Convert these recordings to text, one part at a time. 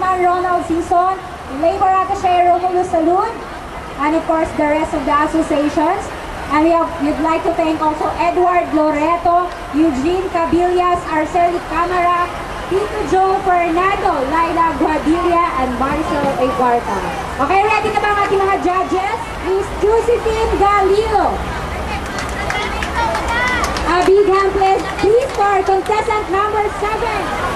Congressman Ronald Sison, Labor Attaché Romulo Salud, and of course the rest of the associations. And we'd like to thank also Edward Loreto, Eugene Cabillas, Arceli Camara, Tito Joe Fernando, Laila Guadilla, and Marcel Eguarta. Okay, ready na ba ang ating mga judges? Miss Josephine Galilo. A big hand please for contestant number 7.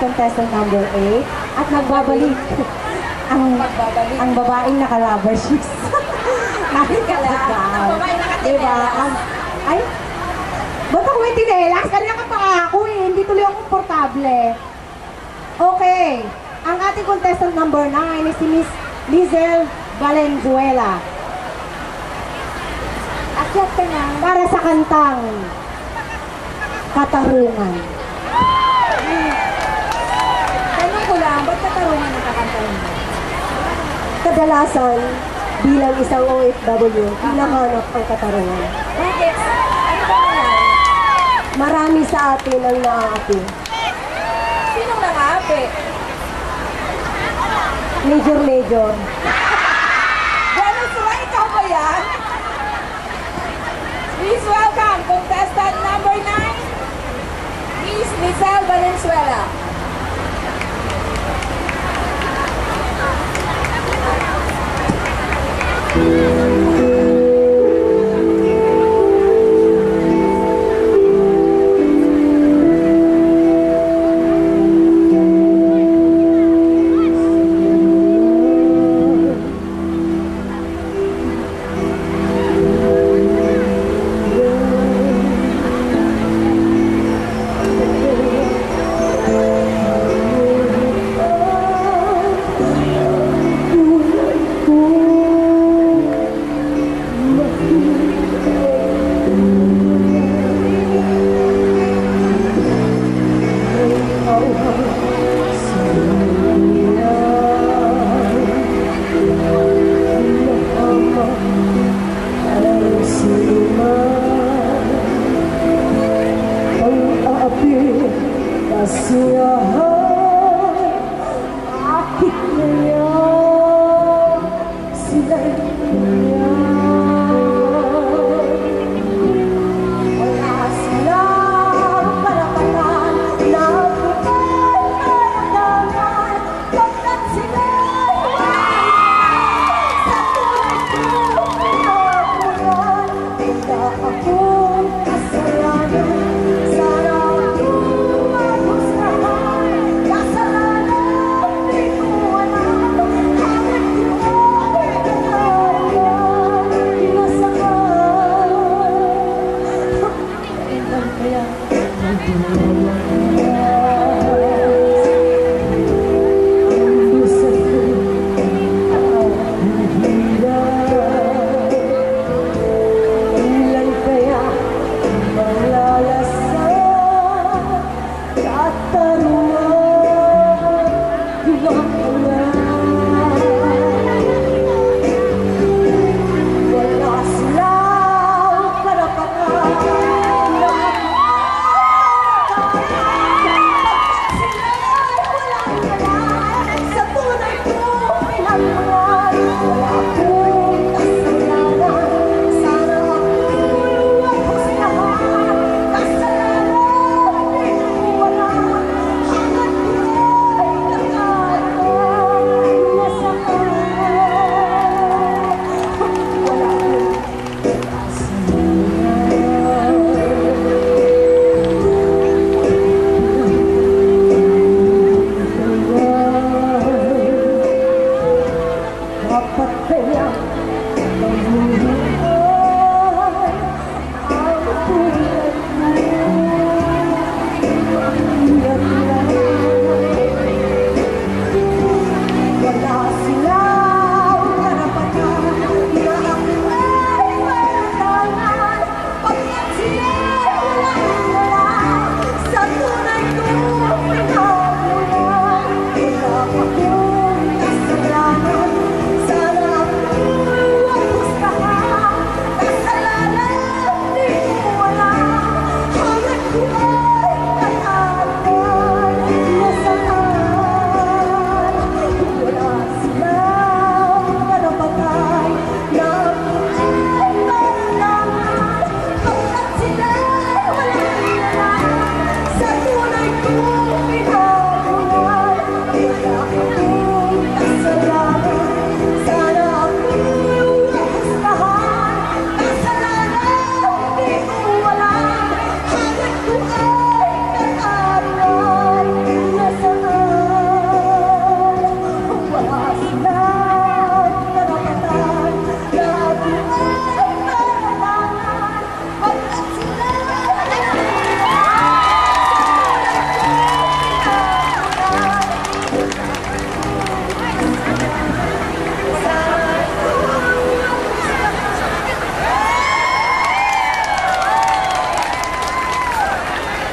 Contestant number 8 at nagbabalik ang babaeng naka-rubber shoes. Ang babaeng naka-tinelas. Diba? Ay, ba't ako may tinelas? Kanina ka pa ako eh. Hindi tuloy ako komportable. Okay. Ang ating contestant number 9 is si Miss Lizelle Valenzuela. Akyat ka na. Para sa kantang Katarungan. Tanong ko lang, ba't katarungan ang kakanta mo? Kadalasan, bilang isang OFW, hinahanap ang katarungan. Bakit? Ano ba yan? Marami sa atin ang naaapi. Sinong nangapi? Major. Valenzuela, ikaw ba yan? Please welcome contestant number 9, Miss Lizelle Valenzuela.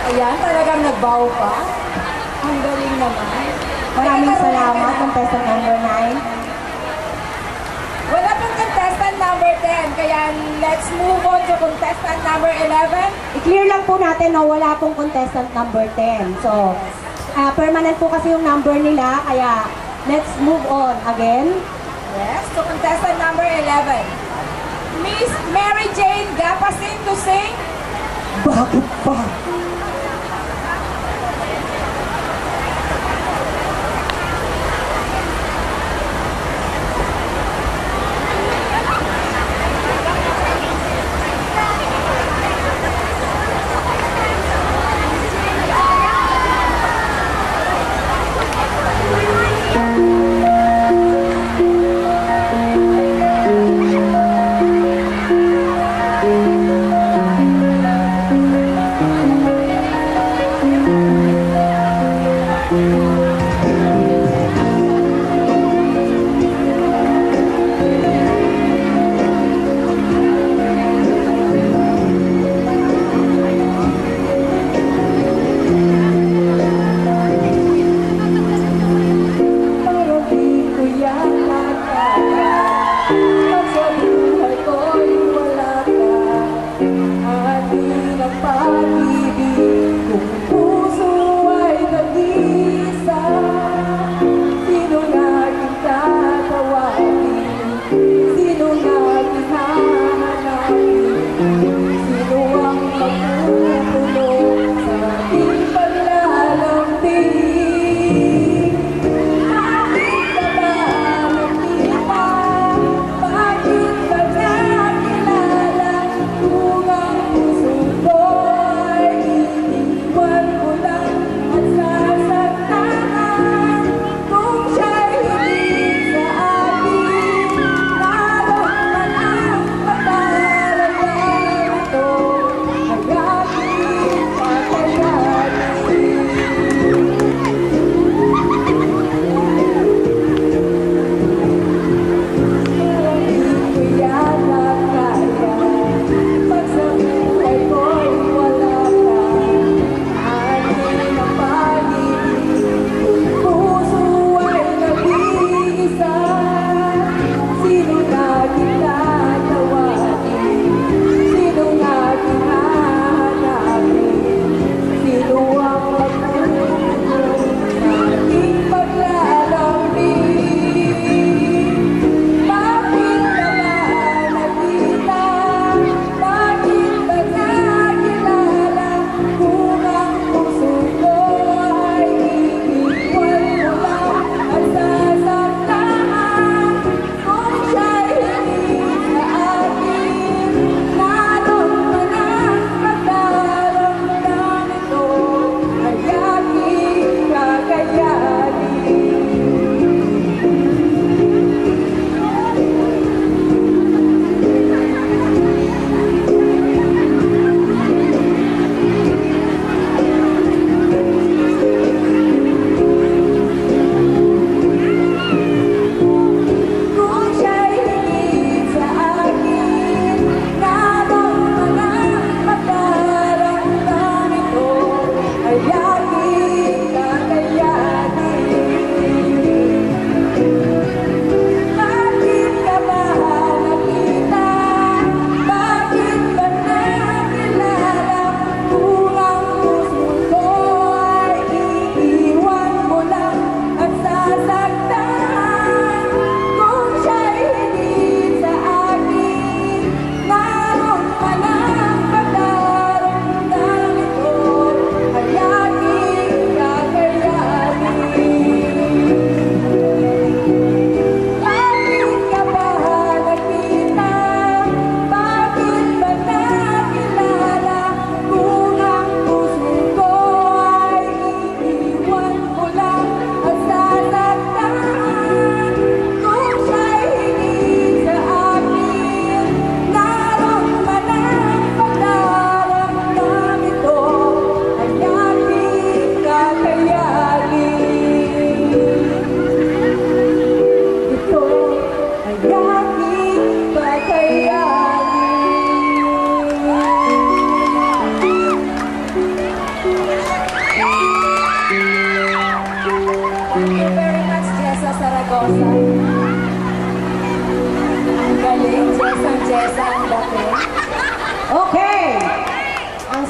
Ayan, talagang nagbaw pa. Ang galing naman. Maraming salamat, contestant number 9. Wala pang contestant number 10, kaya let's move on to contestant number 11. I-clear lang po natin na wala pong contestant number 10. So, permanent po kasi yung number nila, kaya let's move on again. Yes, to contestant number 11. Miss Mary Jane Gapasin to sing. Bakit pa?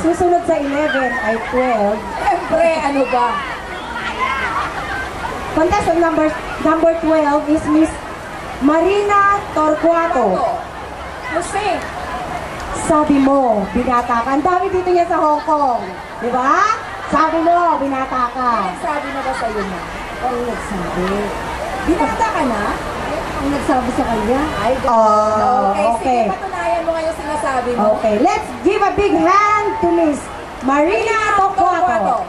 susunod sa 11 ay 12. Siyempre, ano ba? Contestant number 12 is Miss Marina Torcuato. Jose, Sabi mo, binata ka. Ang dami dito niya sa Hong Kong. Di ba? Sabi mo, binata ka. sabi na ba sa'yo na? Ang nagsabi. Binata ka na? Ang nagsabi sa kanya. Ay, Oh, okay. okay. Sige, patunayan mo ngayon sinasabi mo. Okay, let's give a big hand to Miss Marina Torcuato.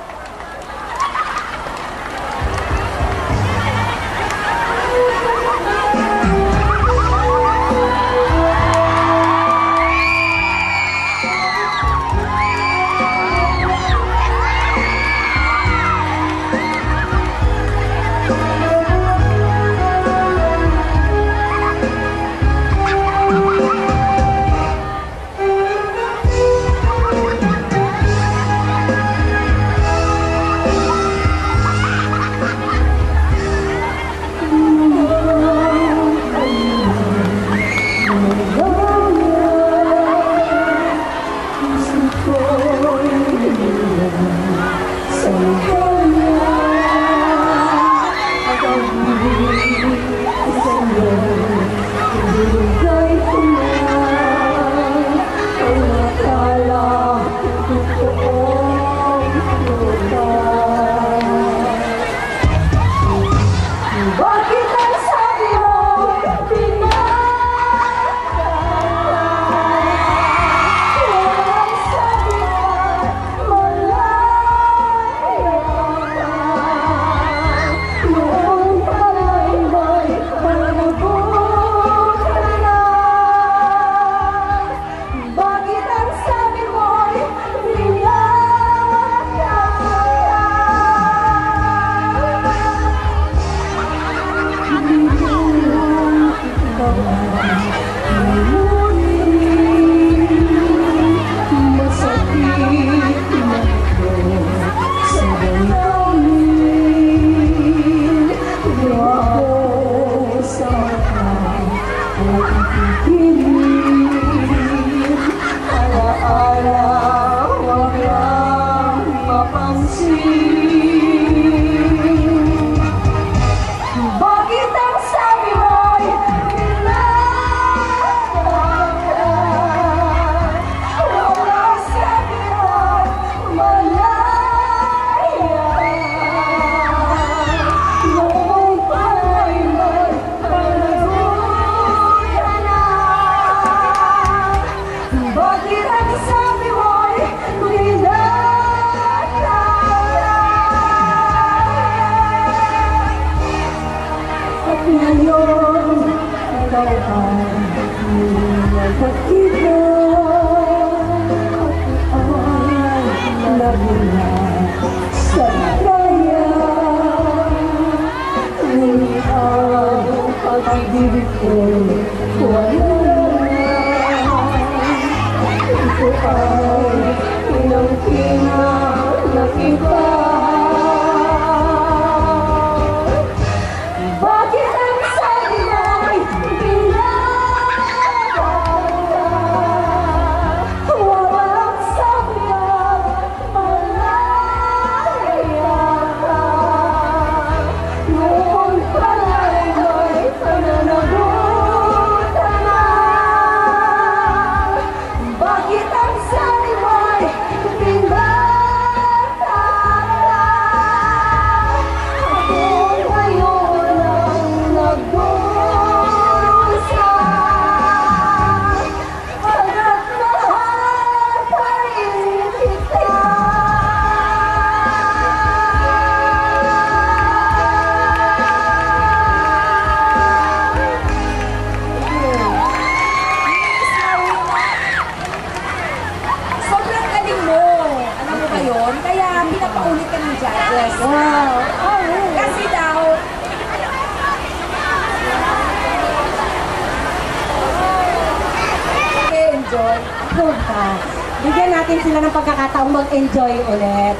Bigyan natin sila ng pagkakataong mag-enjoy ulit.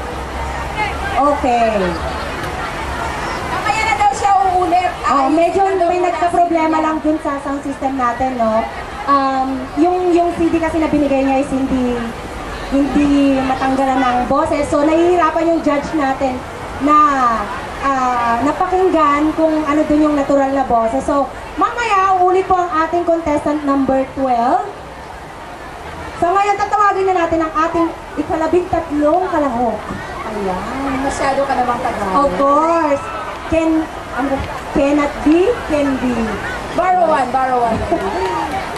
Okay. Mamaya na daw siya uulit. Medyo may nagka-problema lang dun sa sound system natin, no? Yung CD kasi na binigay niya is hindi matanggalan ng boses. So, nahihirapan yung judge natin na napakinggan kung ano dun yung natural na boses. So, mamaya, ulit po ang ating contestant number 12. So, ngayon, tatawagin na natin ang ating ika-13 kalahok. Ayan. Masyado ka namang tagal. Of course. Cannot be, can be. Borrow one.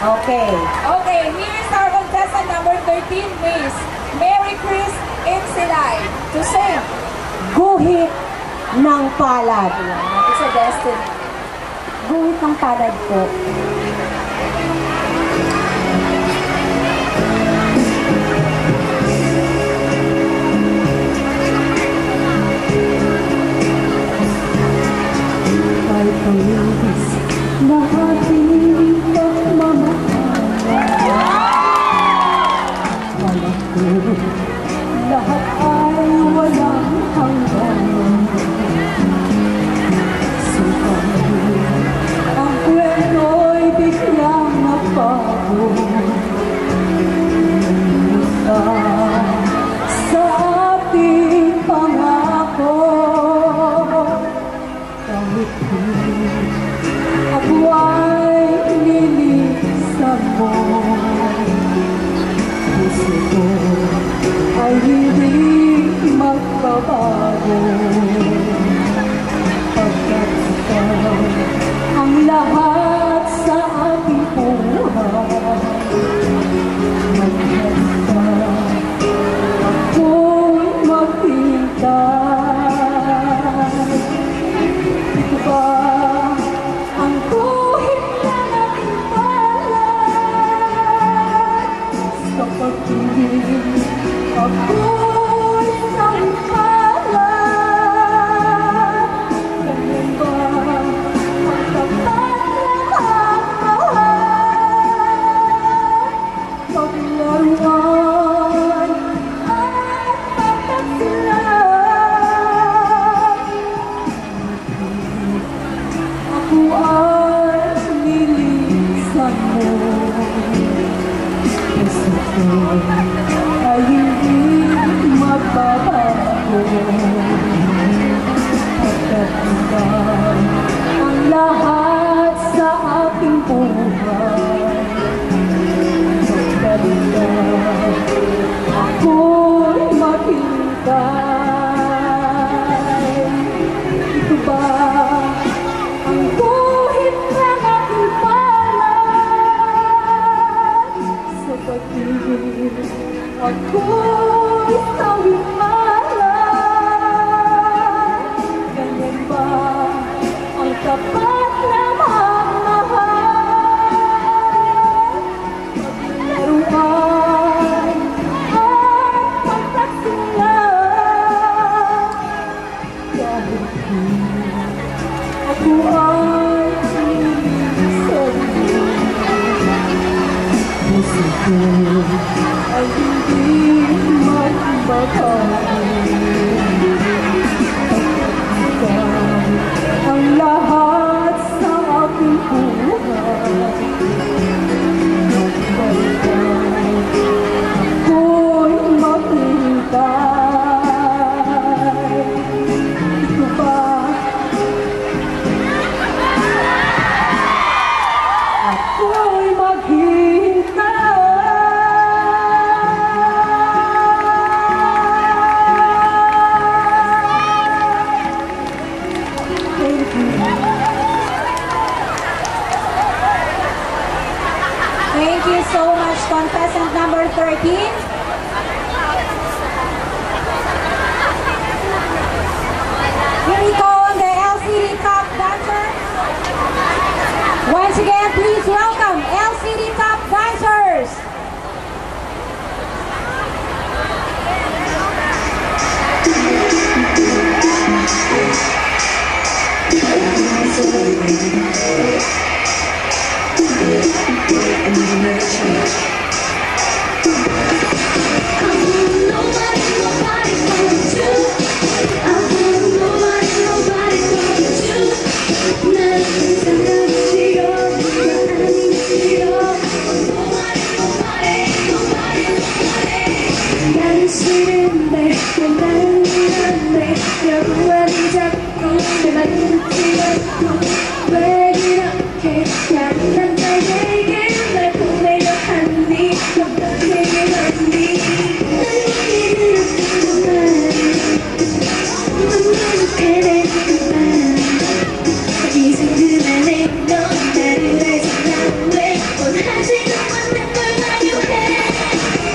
Okay. Okay, here is our contestant number 13, Miss Mary Chris Insilay, to sing. Guhit ng palad. It's a destiny. Guhit ng palad po. Ay pangis na ating pagmamahal. Alam ko, lahat ay walang hanggan. Subalit, ang kweno'y biglang nabago. Sa ating pangako, kahit ako ay nilisan mo, puso ko ay hindi magbabago. Pagkat ikaw ang lahat sa ating buhay, maghanda ako'y maghintay. Ito ba ang guhit na aking palad? Sa pag-ibig ako'y isang palad. Ganyan ba ang tapat na magmahal? Paglaruan at pagkasilan, ako ay nilisan mo. Puso ko ay hindi magbabago. Pagkat ikaw ang lahat sa ating buhay. Pagkat ikaw ako'y maghintay. Ito ba ang guhit ng aking palad? Sa pag-ibig ako'y tawing malad. Ganyan ba ang tapat na magmahal? Paglaruan at pagkasilan, kahit ako ay nilisan mo. Puso ko ay hindi magbabago. Ikaw ang lahat sa aking buhay. Magbalikan ako'y maghintay. Ito ba ako'y maghintay? Thank you. Thank you so much, contestant number 13. Here we go on the LCD Top Dancer. Once again, please welcome LCD Top Dancers. Nobody 이른데 난 이런데 여러분은 자꾸 내 말을 듣지 않고 왜 그렇게 다른 남자에게 날 보내려 하니 어떻게 하니 어떻게 되는구나 이제 그만해 넌 나를 알지 않네 원하지도 않는 걸 말요해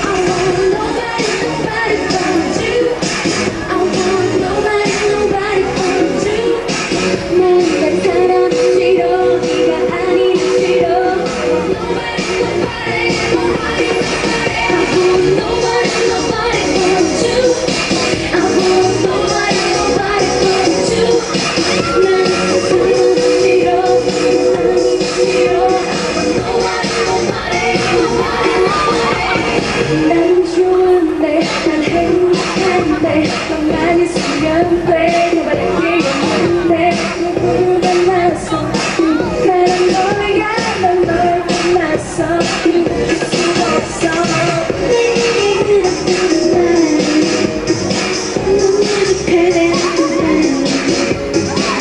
I want nobody, nobody but you I want nobody, nobody but you 난 사람 싫어 네가 아니면 싫어 Nobody, nobody, nobody, nobody I want nobody, nobody but you I want nobody, nobody but you 난 사람 싫어 네가 아니면 싫어 Nobody, nobody, nobody, nobody 난 좋은데 난 행복한데 너만 있으면 돼 너밖에 없는데 누구를 만나서 행복한 너야 난 널 만나서 눈을 수 없어 내게 그렇구나 너무 좋게 되는구나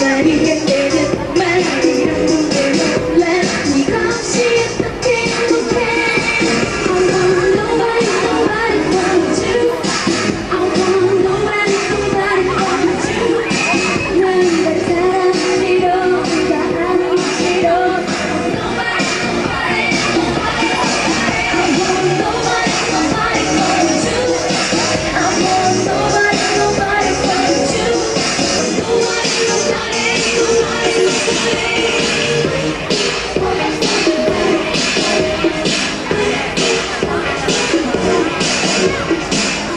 말이 안 되는 말이란 걸 몰라 네가 없이 어떻게 행복해 I want nobody, nobody but you I want nobody, nobody but you 난 사람 싫어 네가 아니면 싫어 Nobody, nobody, nobody, nobody I want nobody, nobody but you I want nobody, nobody but you Nobody, nobody, nobody,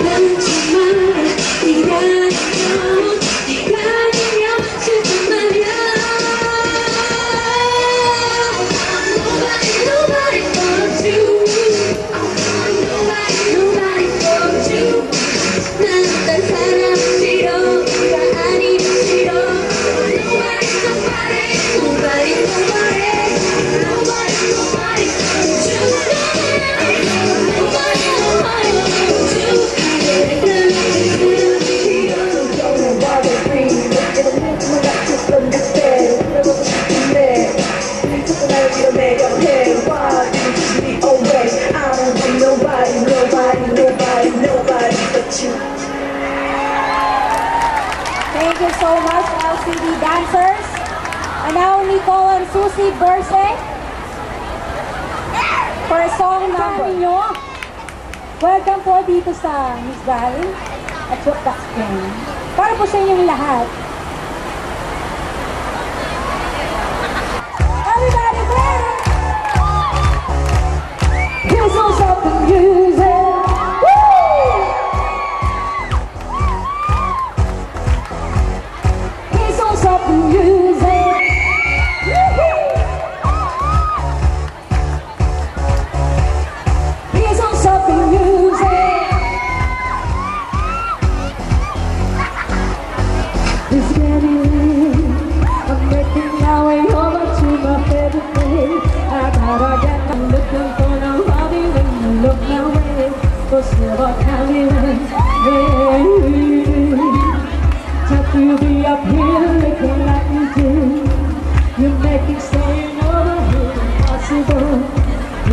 난 정말 네가 아니면 네가 아니면 싫단 말이야 Nobody, nobody but you I want nobody, nobody but you 난 사람 싫어 네가 아니면 싫어 Nobody, nobody, nobody, nobody Nobody, nobody but you Nobody, nobody but you Thank you so much, LCD dancers. And now Nicole and Susie Berse for a song na ninyo. Welcome po dito sa Miss Valley at Choktak King. Para po sa inyong lahat. Everybody ready? Here's all something music. Here's all something music. Here's all something music. It's getting late. I'm making my way over to my favorite place. I gotta get my looking for nobody when you look my way. Cause never can be just to be up here looking like you do. You make it staying over here impossible.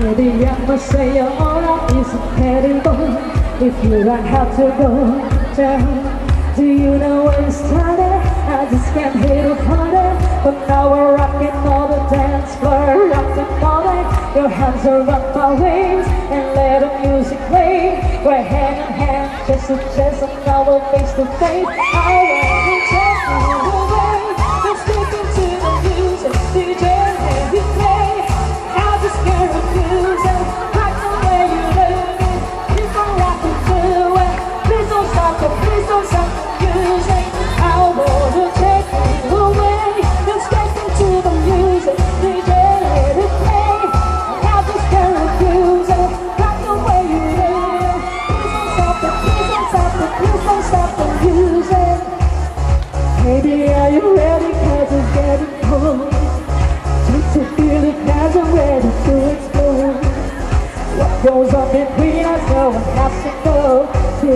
Maybe I must say your aura is incredible. If you don't have to go down. Do you know where it started? I just can't hit a party. But now we're rocking all the dance floor, rocking all night. Your hands around my waist and let the music play. We're hand in hand, chest to chest, and now we're face to face. I wanna take you away, just listen to the music, DJ, let it play. I just can't refuse it, like the way you love it. Keep on rocking to it. Please don't stop it, please don't stop the music. I wanna take you away, just listen to the music, DJ, let it play. I just can't refuse it, like the way you love it. Please don't stop it, please don't stop it, please don't stop the music. Maybe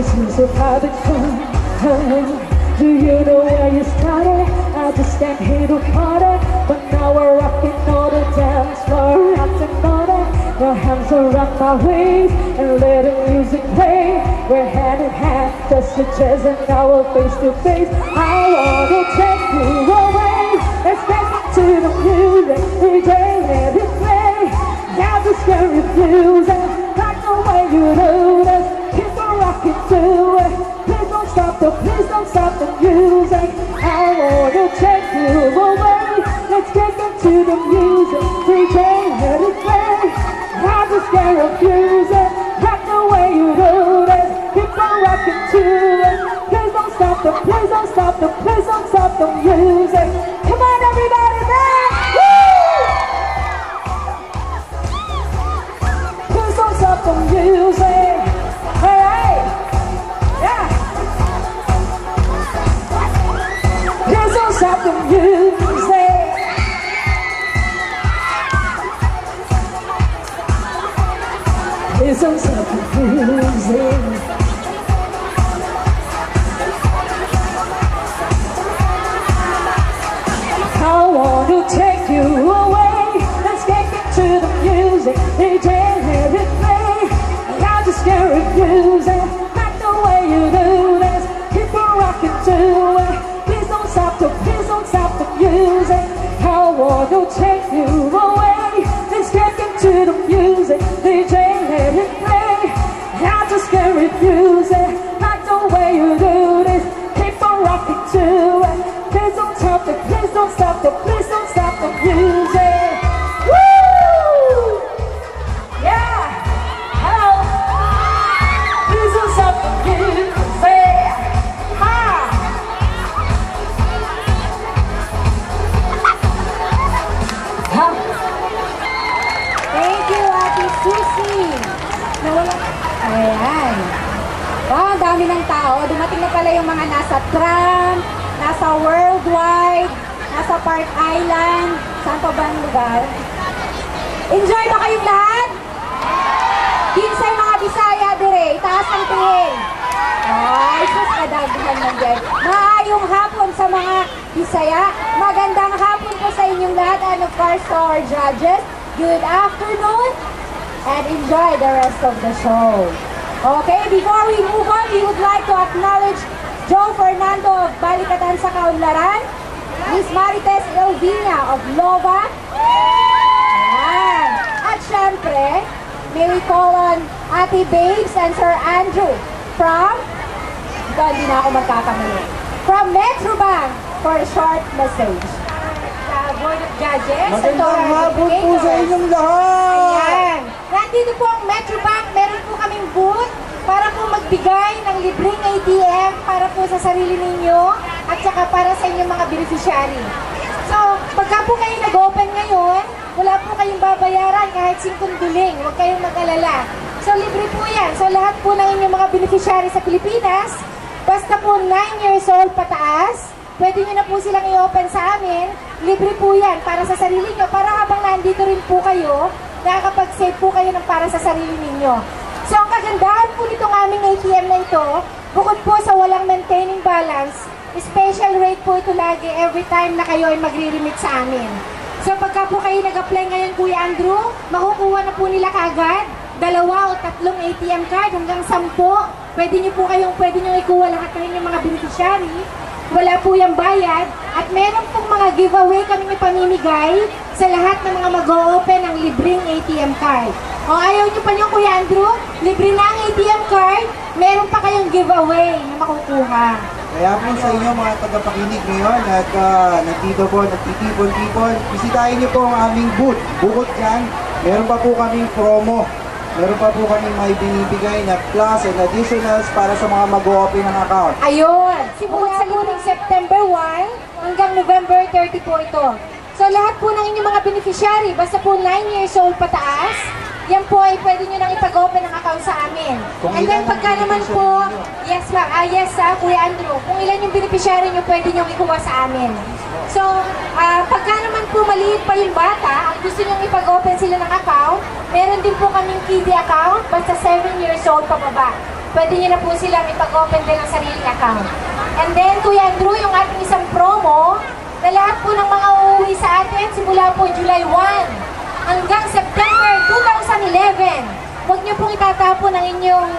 seems of having fun. Do you know where you started? I just came here to party, but now we're rocking all the dance floor, rocking all that. Your hands around my waist and let the music play. We're hand in hand, just a chest and now we're face to face. I wanna take you away. Let's get to the music, DJ let it play. Now just can't refuse it, like the way you do this. Keep on rocking to it. Please don't stop the music. I wanna take you away. Let's get into the music, DJ let it play. I just can't refuse it, like the way you do this. Keep on rocking to it. Please don't stop the music. Come on everybody, man! Woo! Please don't stop the music. Alright, yeah. Please don't stop the music. Please don't stop the music. I want to take you away. Let's get into the music. DJ let it play. I just can't refuse it, like the way you do this. Keep on rocking to it. Please don't stop the music. I want to take you away. Let's get into the music. DJ let it play. I just can't refuse it, like the way you do this. Keep on rocking to it. Please don't stop the music. Woo! Yeah! Hello! Please don't stop the music. Ha! Ha! Thank you, Ate Susie. Nawala. Ayan. Wow, ang dami ng tao. Dumating na pala yung mga nasa tram, nasa Worldwide, nasa Park Island. Saan pa ba ang lugar? Enjoy ba kayong lahat? Kinsay mga Bisaya dire, itaas ang tingin. Ay, sus, kadagdagan lang dyan. Maayong hapon sa mga Bisaya. Magandang hapon po sa inyong lahat. And of course, to our judges, good afternoon. And enjoy the rest of the show. Okay, before we move on, we would like to acknowledge Joe Fernando of Balikatan sa Kaunlaran, Miss Marites Elvina of Lova, ayan. At syempre, may we call on Ate Babes and Sir Andrew from, ito hindi na ako magkakamali, from Metrobank for a short message. Board of Judges, Magandang hapon po sa inyong lahat! Ayan. Nandito po ang Metrobank. Meron po kaming booth para po magbigay ng libreng ATM para po sa sarili ninyo at saka para sa inyong mga beneficiary. So, pagka po kayo nag-open ngayon, wala po kayong babayaran kahit 5 duling. Huwag kayong mag-alala. So, libre po yan. So, lahat po ng inyong mga beneficiary sa Pilipinas, basta po 9 years old pataas, pwede nyo na po silang i-open sa amin. Libre po yan para sa sarili nyo. Para habang nandito rin po kayo, nakakapag-save po kayo ng para sa sarili ninyo. So, ang kagandahan po nitong aming ATM na ito, bukod po sa walang maintaining balance, special rate po ito lagi every time na kayo ay magre-remit sa amin. So, pagka po kayo nag-apply ngayon, Kuya Andrew, makukuha na po nila kagad 2 o 3 ATM card hanggang 10. Pwede nyo ikuha lahat ng inyong mga beneficiary. Wala po yung bayad. At meron pong mga giveaway kami ipamimigay sa lahat ng mga mag-o-open ng libreng ATM card. O ayaw nyo pa nyo, Kuya Andrew? Libre na ang ATM card, meron pa kayong giveaway na makukuha. Kaya po sa inyo mga tagapakinig ngayon at nandito po, nagtitipon-tipon, bisitahin niyo po ang aming booth. Bukod dyan, meron pa po kaming promo. Meron pa po kaming may binibigay na plus and additionals para sa mga mag-o-open ng account. Ayun! Simula sa luning September 1 hanggang November 30 po ito. So lahat po ng inyong mga beneficiary, basta po 9 years old pataas, yan po ay pwede nyo nang ipag-open ng account sa amin. And then pagka naman po, yes ma'am, Kuya Andrew, kung ilan yung beneficiary nyo, pwede nyo ikuha sa amin. So, pagka naman po maliit pa yung bata at gusto nyo ipag-open sila ng account, meron din po kaming kiddie account, basta 7 years old pababa. pwede nyo na po silang ipag-open din ang sariling account. And then, Kuya Andrew, yung ating isang promo na lahat po ng mga uuwi sa atin simula po July 1 hanggang September 2011. Huwag niyo pong itatapon ang inyong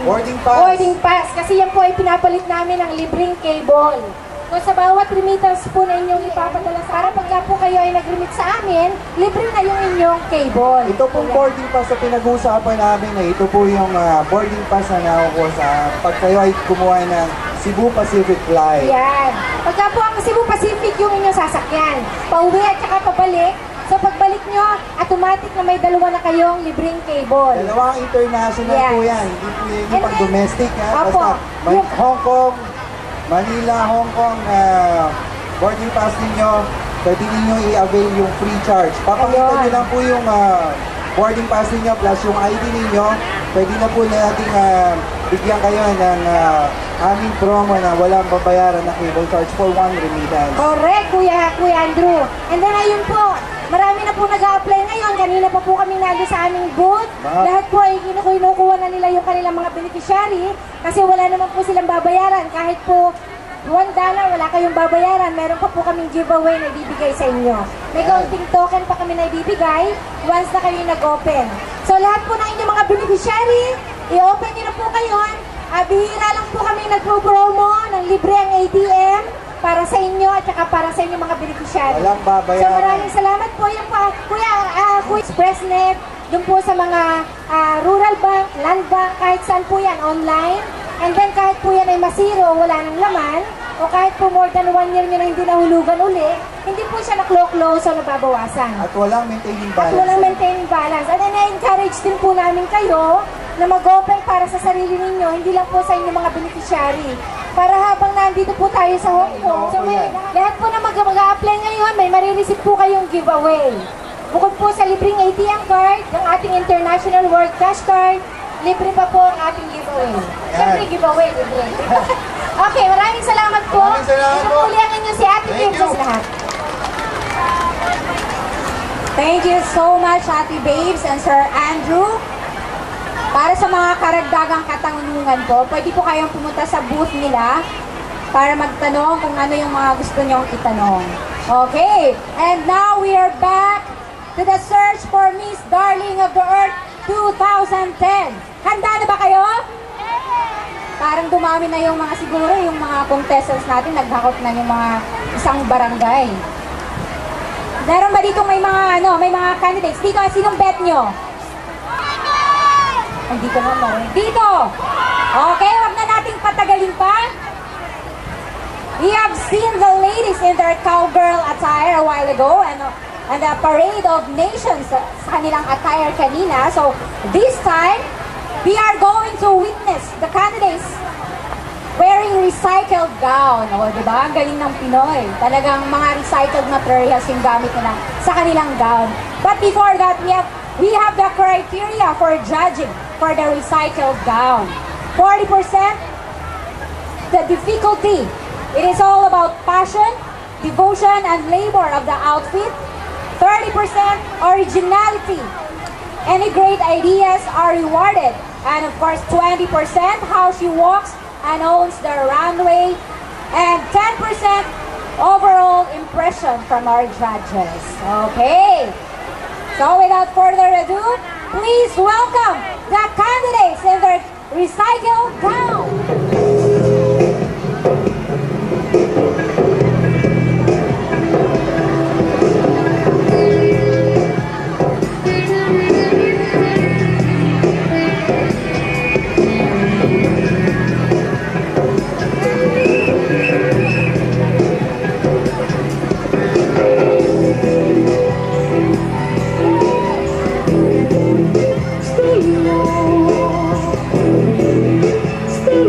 Boarding pass. kasi yan po ay pinapalit namin ng libreng cable. So sa bawat remittance po na inyong ipapadala sa para pagka po kayo ay nag-remit sa amin, libre na yung inyong cable. Ito pong boarding pass na pinag-uusapan namin na ito po yung boarding pass na nakukuha sa pag kayo ay kumuha ng Cebu Pacific Flight. Yan. Pagka po ang Cebu Pacific yung inyong sasakyan, pauwi at saka pabalik, so pagbalik nyo, automatic na may dalawa na kayong libreng cable. Dalawang international Yes. po yan. Hindi po yan And yung pag then, domestic. Opo. Basta Yung- Hong Kong, Manila, Hong Kong, boarding pass ninyo, pwede ninyo i-avail yung free charge. Papakita Ayun. nyo lang po yung boarding pass ninyo plus yung ID ninyo. Pwede na po natin bigyan kayo ng aming promo na walang babayaran na cable charge for one remittance. Correct, Kuya Andrew. And then ayun po, marami na po nag-a-apply ngayon. Kanina pa po kami nando sa aming booth. Wow. Lahat po ay kinukuha na nila yung kanilang mga beneficiary kasi wala naman po silang babayaran. Kahit po $1 wala kayong babayaran, meron pa po kaming giveaway na ibibigay sa inyo. May Yan. counting token pa kami na ibibigay once na kayo nag-open. So lahat po ng inyong mga beneficiary, i-open nyo na po kayo. Bihira lang po kami nagpo-promo ng libre ang ATM para sa inyo at saka para sa inyong mga beneficiary. Walang babayaran. So maraming salamat po yung Kuya Expressnet, doon po sa mga rural bank, land bank, kahit saan po yan, online. And then kahit po yan ay masiro, wala nang laman, o kahit po more than 1 year nyo na hindi nahulugan uli, hindi po siya na-close o nababawasan. At walang maintaining At balance. walang maintaining balance. And then, na-encourage din po namin kayo na mag-open para sa sarili ninyo, hindi lang po sa inyong mga beneficiary. Para habang nandito po tayo sa Hong Kong, so may, lahat po na mag-a-apply ngayon, may marireceive po kayong giveaway. Bukod po sa libreng ATM card, yung ating International World Cash Card, libre pa po ang ating giveaway. Siyempre, giveaway, libre. Okay, maraming salamat po. Maraming salamat Ito po. po ang inyo si Ate Thank Kim sa you. lahat. Thank you so much, Ate Babes and Sir Andrew. Para sa mga karagdagang katanungan po, pwede po kayong pumunta sa booth nila para magtanong kung ano yung mga gusto nyong itanong. Okay, and now we are back to the search for Miss Darling of the Earth 2010. Handa na ba kayo? Parang dumami na yung mga siguro, yung mga contestants natin, naghakot na yung mga isang barangay. Meron ba dito may mga candidates? Dito, sinong bet nyo? Ay, dito naman. Dito! Okay, wag na nating patagalin pa. We have seen the ladies in their cowgirl attire a while ago and the parade of nations sa kanilang attire kanina. So, this time, we are going to witness the candidates wearing recycled gown. O, diba? Ang galing ng Pinoy. Talagang mga recycled materials yung gamit nila sa kanilang gown. But before that, we have the criteria for judging for the recycled gown. 40%, the difficulty. It is all about passion, devotion, and labor of the outfit. 30% originality. Any great ideas are rewarded. And of course, 20% how she walks and owns the runway. And 10% overall impression from our judges. Okay. So without further ado, please welcome the candidates in their recycled gown. Stay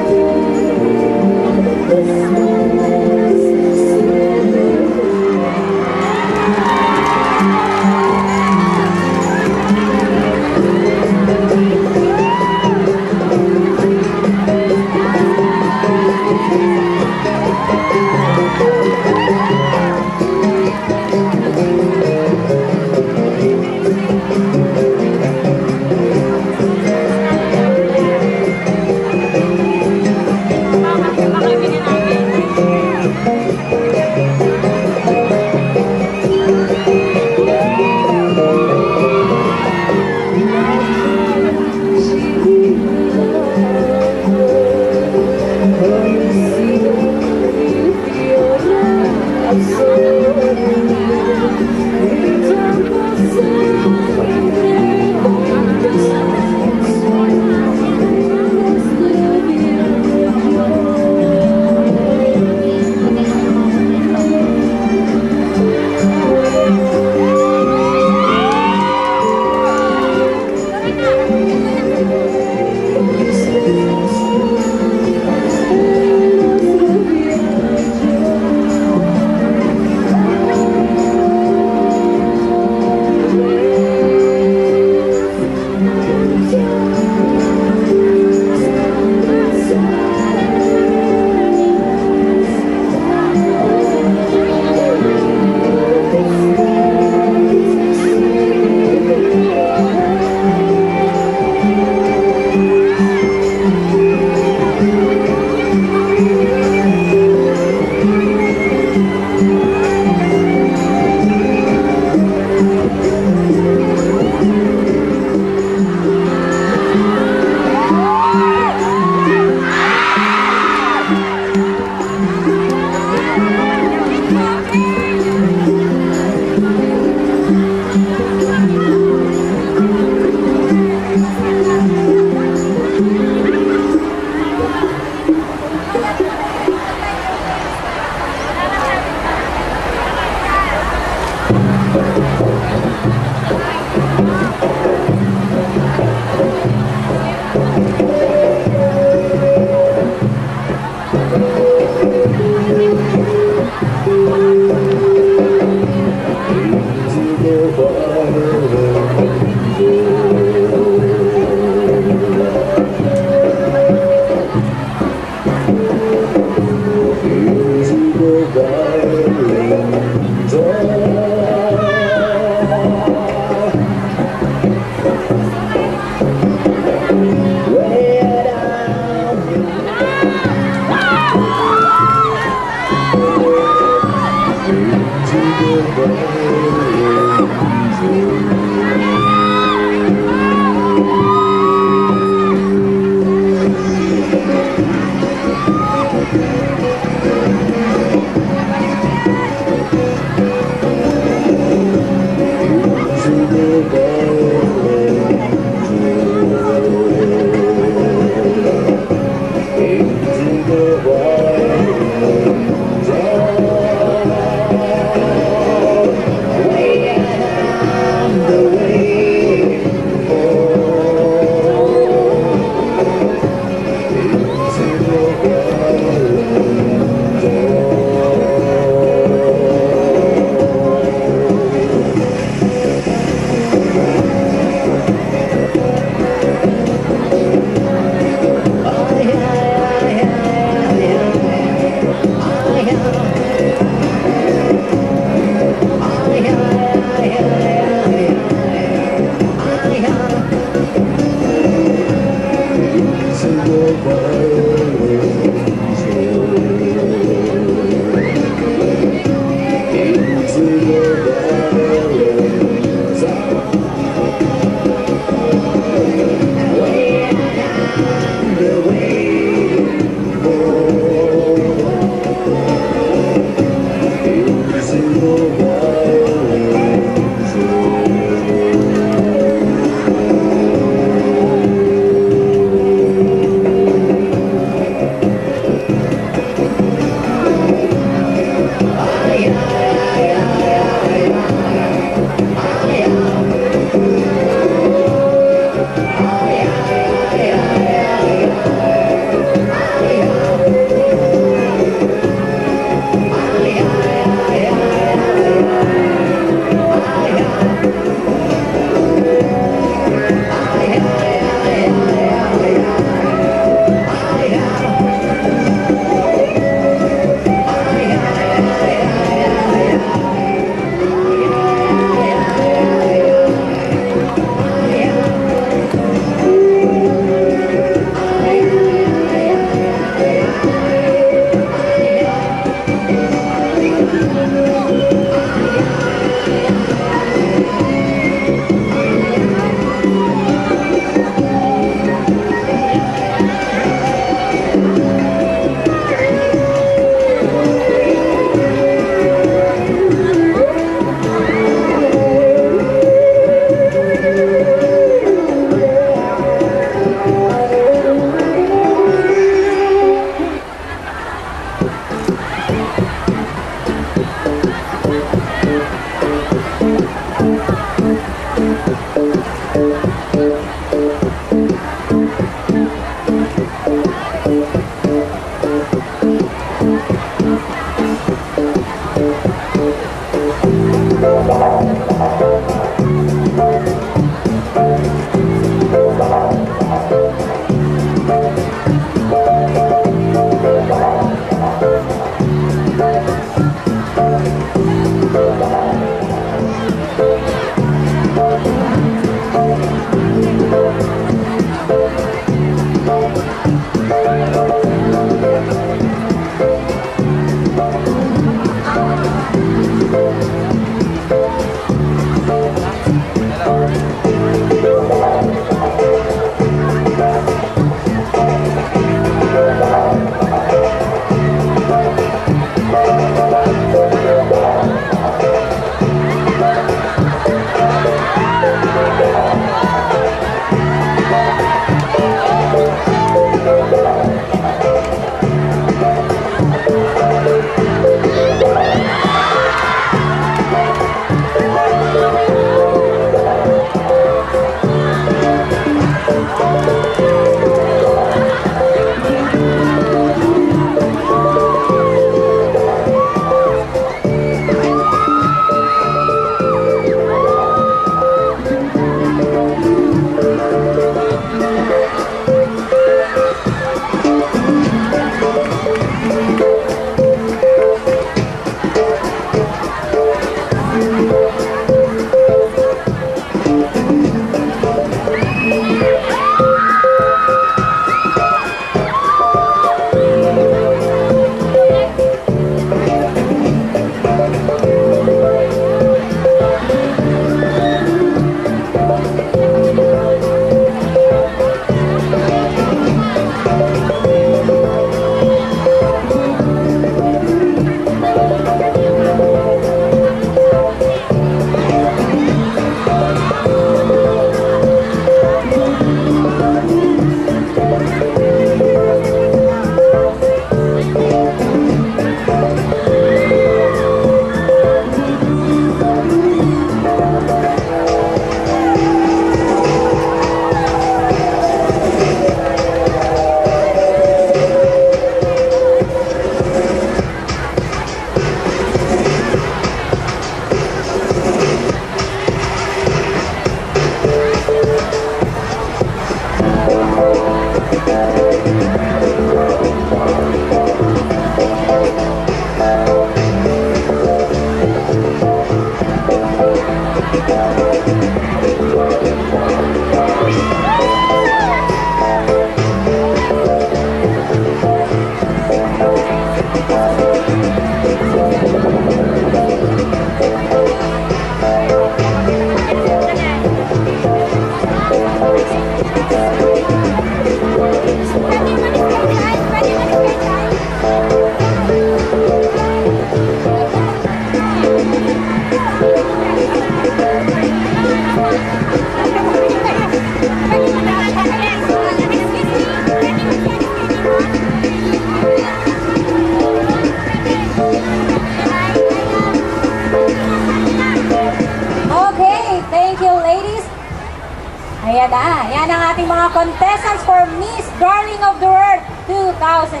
mga contestants for Miss Darling of the World 2010.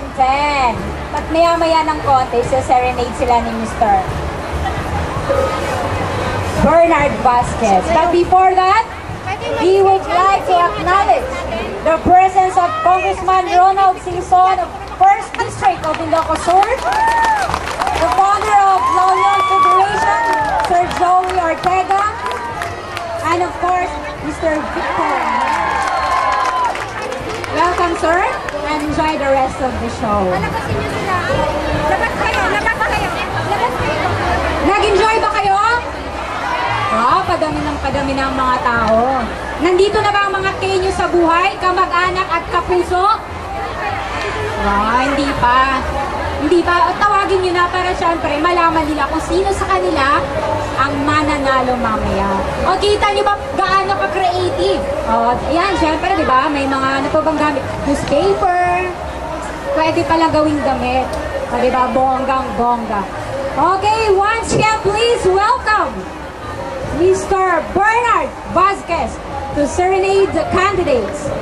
At maya-maya ng konti, serenade sila ni Mr. Bernard Vasquez. But before that, we would like to acknowledge the presence of Congressman Ronald Singson of 1st District of Ilocos Sur, the founder of Lawyer Federation, Sir Joey Ortega, and of course, Mr. Victor. Welcome, sir, and enjoy the rest of the show. Palabasin niyo sila. Labas kayo, labas kayo. Labas kayo. Nag-enjoy ba kayo? Padami ng mga tao. Nandito na ba ang mga kenyo sa buhay, kamag-anak at kapuso? Hindi pa. Hindi pa. Tawagin nyo na para syempre malaman nila kung sino sa kanila ang mananalo mamaya. O kita nyo ba gaano ka-creative? Ayan, syempre, di ba? May mga ano pa bang gamit? Newspaper. Pwede pala gawing damit. Di ba? Bonggang-bongga. Okay, once again, please welcome Mr. Bernard Vasquez to serenade the candidates.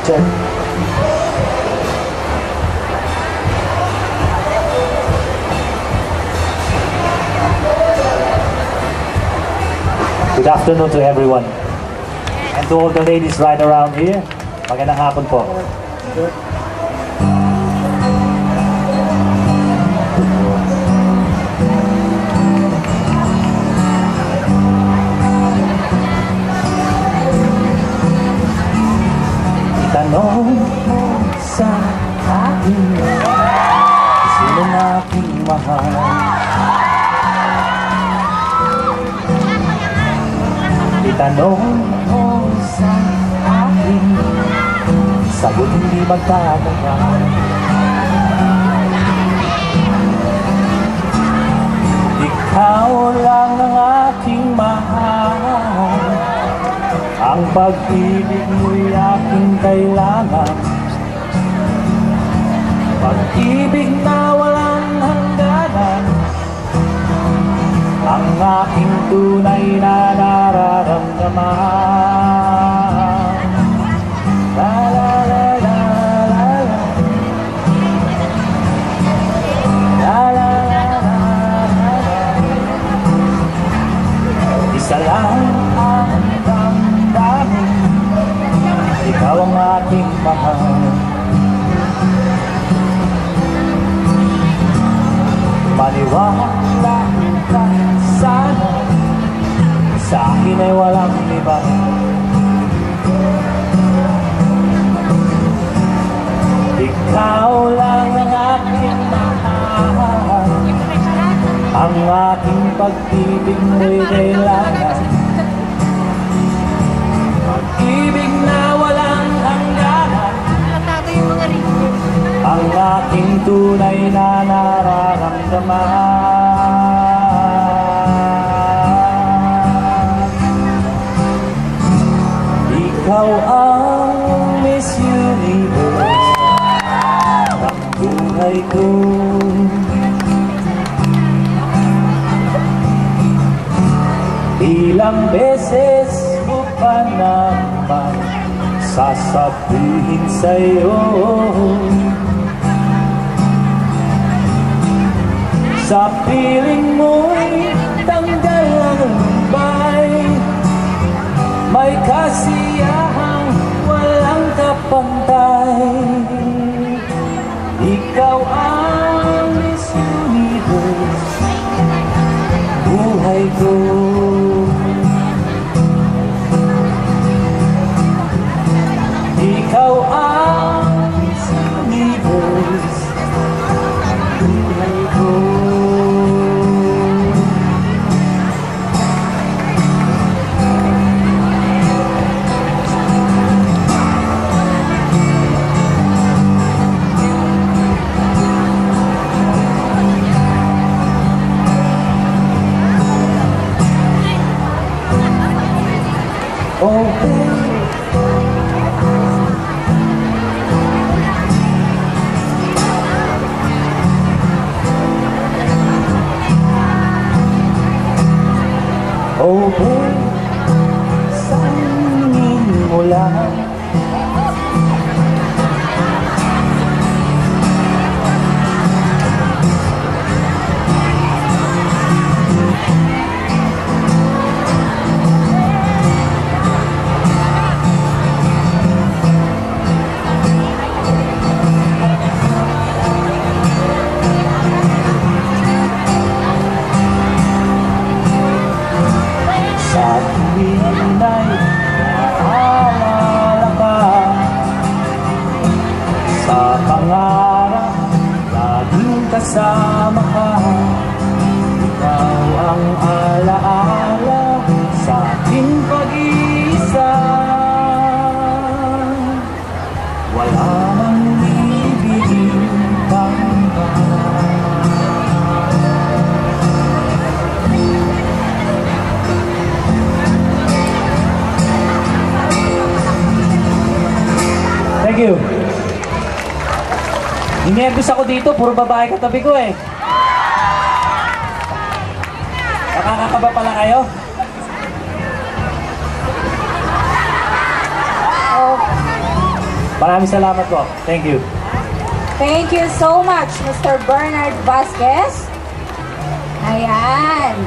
Check. Good afternoon to everyone. And to all the ladies right around here, magandang hapon po. Itanong mo sa akin, sino na aking mahal? Itanong mo sa akin, sagot hindi magtatangal. Ikaw lang ang aking mahal, ang pag-ibig mo'y aking kailangan. Pag-ibig na walang hangganan, ang aking tunay na nararamdaman. La la la la la la. La la la la la la. Isa lang ang damdamin, ikaw ang aking mahal. Maniwala ka sana, sa akin ay walang iba. Ikaw lang ang aking mahal, ang aking pag-ibig mo'y kailangan. Pag-ibig na walang hangganan, ang aking tunay na nararamdaman. Ikaw ang Miss Universe ng buhay ko. Ilang beses mo pa naman sasabihin sa'yo, sa piling mo'y tanggal ang lumbay, may kasiyahang walang kapantay. Ikaw ang Miss Universe, buhay ko. Ikaw ang Miss Universe, buhay ko. Okay. Okay, sa tingin mo lang sa tuwing ay naalala ka, sa pangarap laging kasama ka. Ikaw ang alaala sa aking pag-iisa, wala mang ibigin pang ba. Thank you. Inervous ako dito, puro babae katabi ko eh. Nakakakaba pala kayo? Maraming salamat po. Thank you. Thank you so much, Mr. Bernard Vasquez. Ayan.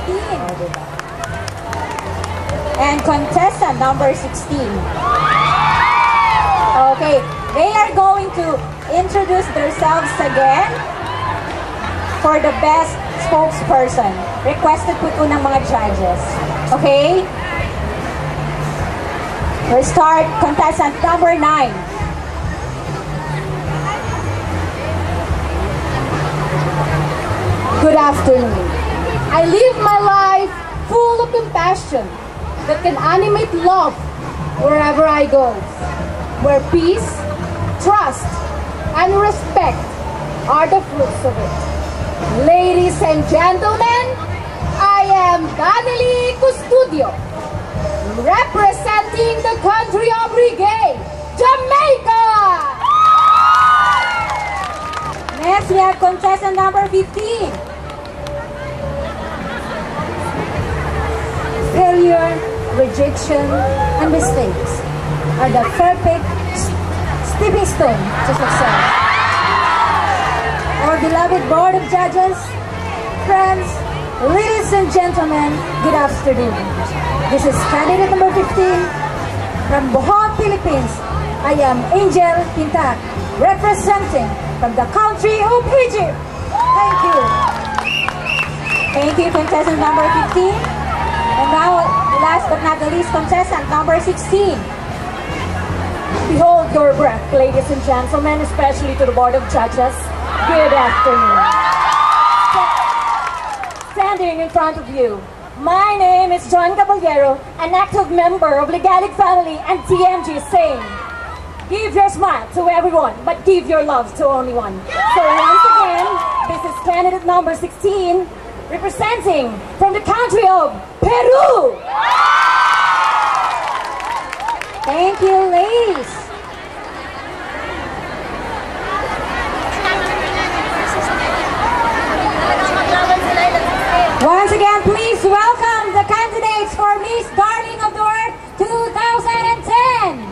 15. And contestant number 16. Okay, they are going to introduce themselves again for the best spokesperson. Requested po ito ng mga judges. Okay? We'll start contestant number 9. Good afternoon. I live my life full of compassion that can animate love wherever I go, where peace, trust, and respect are the fruits of it. Ladies and gentlemen, I am Danely Custodio, representing the country of reggae, Jamaica! Next, we have contestant number 15. Failure, rejection, and mistakes are the perfect stepping stone to success. Our beloved board of judges, friends, ladies and gentlemen, good afternoon. This is candidate number 15 from Bohol, Philippines. I am Angel Pintar, representing from the country of Egypt. Thank you. Thank you, contestant number 15. And now, last but not the least, contestant number 16. Behold your breath, ladies and gentlemen, especially to the Board of Judges. Good afternoon. Standing in front of you, my name is John Caballero, an active member of Legalic family and TMG, saying, give your smile to everyone, but give your love to only one. So once again, this is candidate number 16, representing from the country of Peru. Thank you, ladies. Once again, please welcome the candidates for Miss Darling of the World 2010.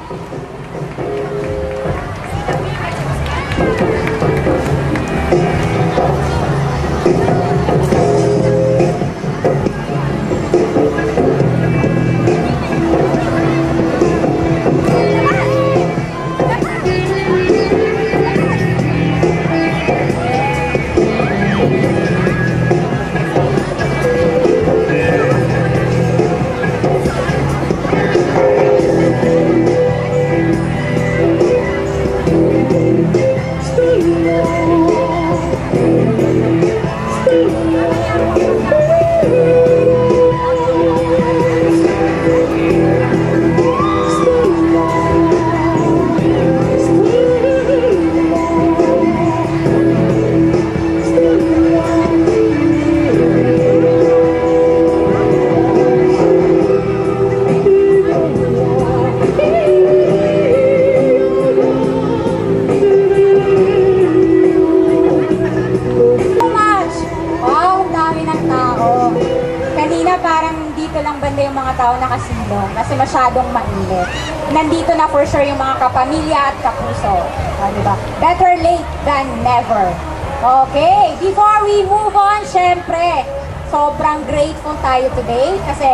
parang dito lang banda yung mga tao nakasilong kasi masyadong mainit. Nandito na for sure yung mga kapamilya at kapuso. Diba? Better late than never. Okay, before we move on, syempre, sobrang grateful tayo today kasi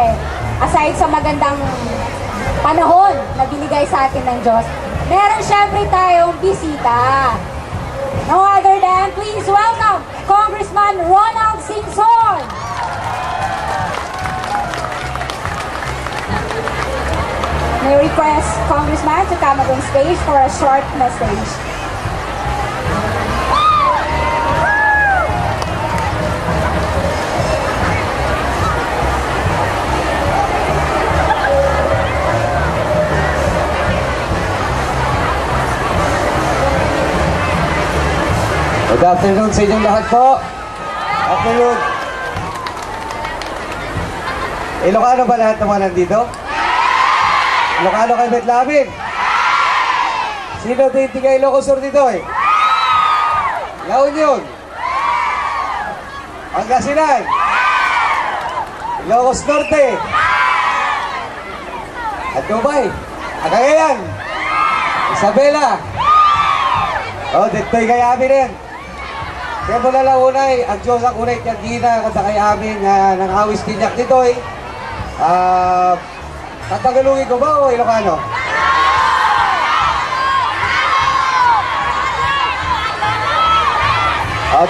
aside sa magandang panahon na binigay sa atin ng Diyos, meron syempre tayong bisita. No other than, please welcome Congressman Ronald Singson. May request Congressman to come on stage for a short message. Good afternoon sa inyong lahat po. Afternoon. Ilocano ba lahat ng mga nandito? Ilocano kayo Betlamin? Sino din tiga Ilocos Sur dito eh? La Union? Pangasinan? Ilocos Norte? At Dubai? Cagayan? Isabela? Dito'y kay amin rin. Kaya mula lang unay, ang Diyos ang unay tiyagina kada kay amin ng awis tinyak nito eh. Tatagalungin ko ba o Ilocano?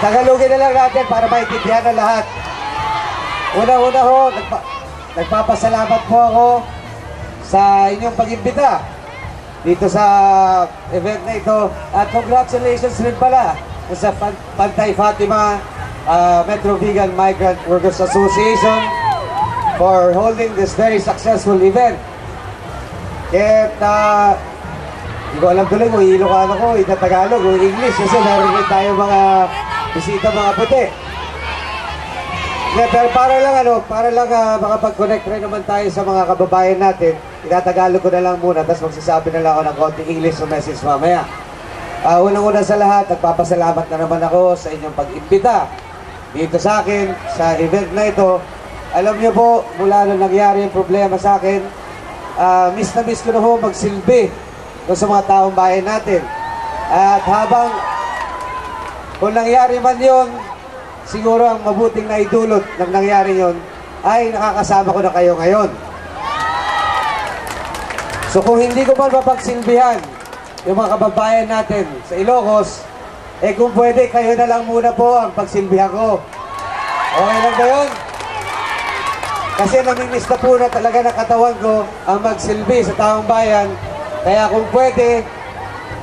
Tagalugin na lang natin para maintindihan ng lahat. Una-una ho, nagpapasalamat po ako sa inyong pag-imbita dito sa event na ito. At congratulations rin pala sa Pantay Fatima Metro Vegan Migrant Workers Association for holding this very successful event. Kaya hindi ko alam tuloy kung Ilocano ko, Tagalog o English kasi meron rin tayo mga bisita mga puti. Pero para lang makapag-connect rin naman tayo sa mga kababayan natin, itatagalog ko na lang muna tapos magsasabi na lang ako ng konting English o message mamaya. Unang-una sa lahat, nagpapasalamat na naman ako sa inyong pag-imbita dito sa akin, sa event na ito. Alam niyo po, mula nung nangyari yung problema sa akin, miss na miss ko na po magsilbi sa mga taong bayan natin. At habang kung nangyari man yun, siguro ang mabuting naidulot ng nangyari yun ay nakakasama ko na kayo ngayon. So kung hindi ko man mapagsilbihan yung mga kababayan natin sa Ilocos, kung pwede, kayo na lang muna po ang pagsilbihan ko. Okay lang ba yun? Kasi namimiss na po na talaga ng katawan ko ang magsilbi sa taong bayan. Kaya kung pwede,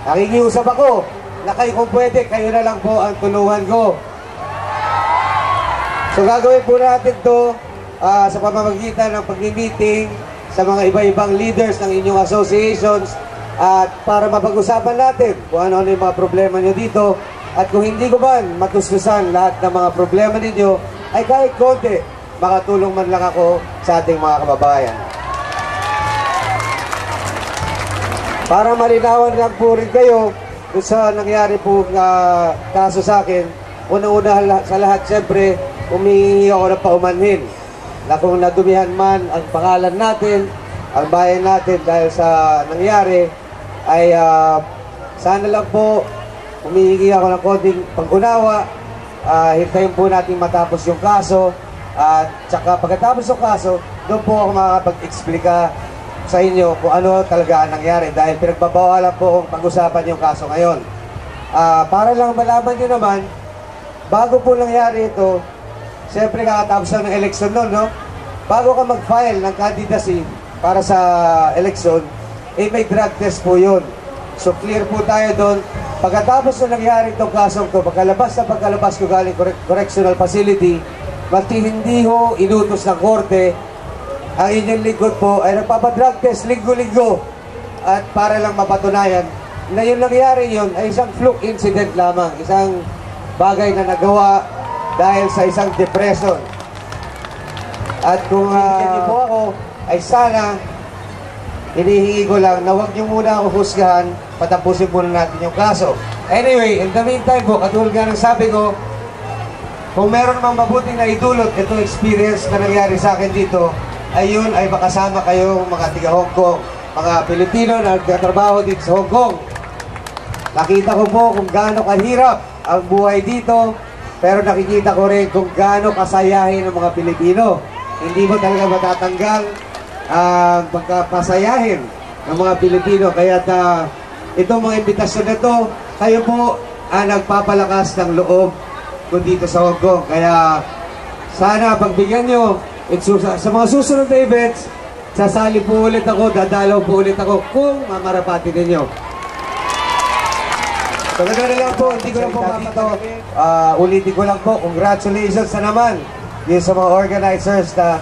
nakikiusap ako na kayo kung pwede, kayo na lang po ang tulungan ko. So gagawin po natin to sa pamamagitan ng pag-meeting sa mga iba-ibang leaders ng inyong associations at para mapag-usapan natin kung ano-ano yung mga problema nyo dito. At kung hindi ko man matuslusan lahat ng mga problema ninyo, ay kahit konti, makatulong man lang ako sa ating mga kababayan. Para malinawan lang po rin kayo sa nangyari po kaso sa akin, una-una sa lahat, siyempre, humihingi ako ng paumanhin na kung nadumihan man ang pangalan natin, ang bayan natin dahil sa nangyari, ay sana lang po humihingi ako ng konting pag-unawa. Hintayin po natin matapos yung kaso at saka pagkatapos yung kaso, doon po ako makakapag-explika sa inyo kung ano talaga ang nangyari dahil pinagbabawalan po kung pag-usapan yung kaso ngayon. Para lang malaman nyo naman, bago po nangyari ito, siyempre kakatapos lang ng eleksyon noon, no? Bago ka mag-file ng candidacy para sa eleksyon, may drug test po yun. So clear po tayo doon. Pagkatapos na nangyari itong kasong ito, pagkalabas ko galing correctional facility, pati hindi ho inutos ng korte, ang inyong lingkod po ay nagpapadrug test linggo-linggo at para lang mapatunayan na yung nangyari yun ay isang fluke incident lamang, isang bagay na nagawa dahil sa isang depression. At kung hindi po ako, ay sana hinihingi ko lang na huwag niyo muna ako husgahan, patapusin muna natin yung kaso. Anyway, in the meantime po, katulad nga ng sabi ko, kung meron mang mabuting na idulot itong experience na nangyari sa akin dito, ayun ay makasama kayo mga tiga Hong Kong, mga Pilipino na nagtatrabaho dito sa Hong Kong. Nakita ko po kung gaano kahirap ang buhay dito, pero nakikita ko rin kung gaano kasayahin ng mga Pilipino. Hindi mo talaga matatanggal ang pagkapasayahin ng mga Pilipino. Kaya itong mga imbitasyon na ito, kayo po ang nagpapalakas ng loob ko dito sa Hong Kong. Kaya sana pagbigyan nyo sa mga susunod na events, sasali po ulit ako, dadalaw po ulit ako kung mamarapati ninyo. So ganoon na lang po, hindi ko lang po mapato. Ulitin ko lang po, congratulations na naman yung sa mga organizers ng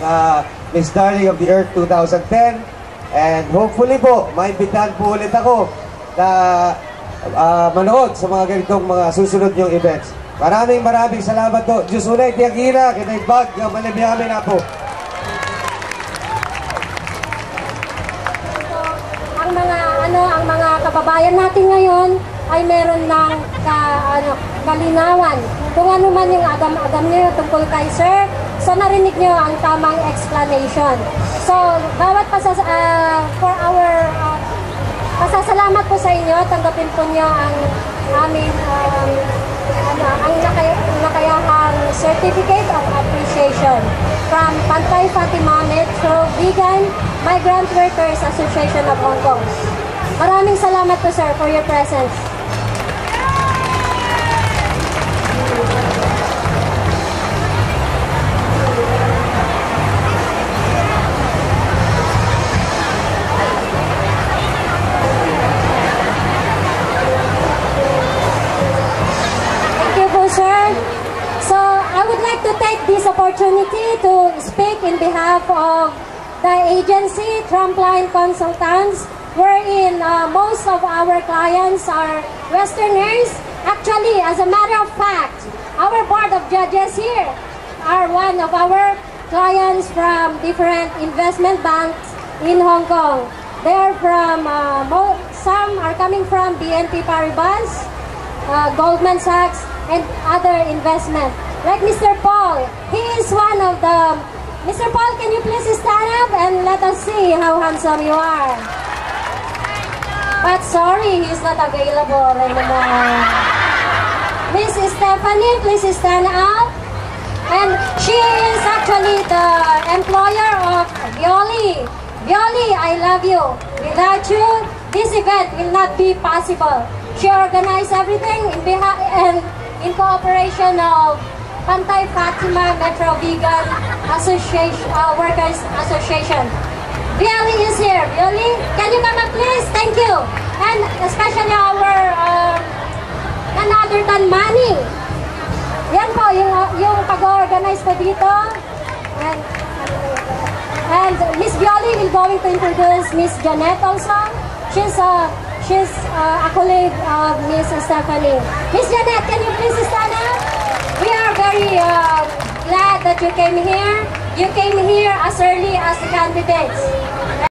Miss Darling of the Earth 2010. And hopefully po, maimbitahan po ulit ako na manood sa mga ganitong mga susunod yung events. Maraming salamat po. Diyos unay, tiyagina, kinaibag, malibiyami na po. Ang mga kababayan natin ngayon ay meron ng kalinawan. Kung ano man yung agam-agam niyo tungkol kay Sir, so narinig niyo ang tamang explanation. So, bawat for our pasasalamat po sa inyo, tanggapin po niyo ang aming ang nakayahang Certificate of Appreciation from Pantay Fatima Metro Vegan Migrant Workers Association of Hong Kong. Maraming salamat po, sir, for your presence. Thank you po, sir. So, I would like to take this opportunity to speak in behalf of the agency, Trumpline Consultants, wherein most of our clients are Westerners. Actually, as a matter of fact, our board of judges here are one of our clients from different investment banks in Hong Kong. They are from, some are coming from BNP Paribas, Goldman Sachs, and other investment. Like Mr. Paul, he is one of the... Mr. Paul, can you please stand up and let us see how handsome you are? But sorry, he's not available anymore. Miss Stephanie, please stand up. And she is actually the employer of Violi. Violi, I love you. Without you, this event will not be possible. She organized everything in cooperation of Pantay Fatima Metro Vegan Workers Association. Violi is here. Violi, can you come up please? Thank you. And especially our another than money. Yan po, yung pag-organize po dito. And Miss Violi will going to introduce Miss Janet also. She's a colleague of Miss Stephanie. Miss Janet, can you please stand up? We are very glad that you came here. You came here as early as the candidates.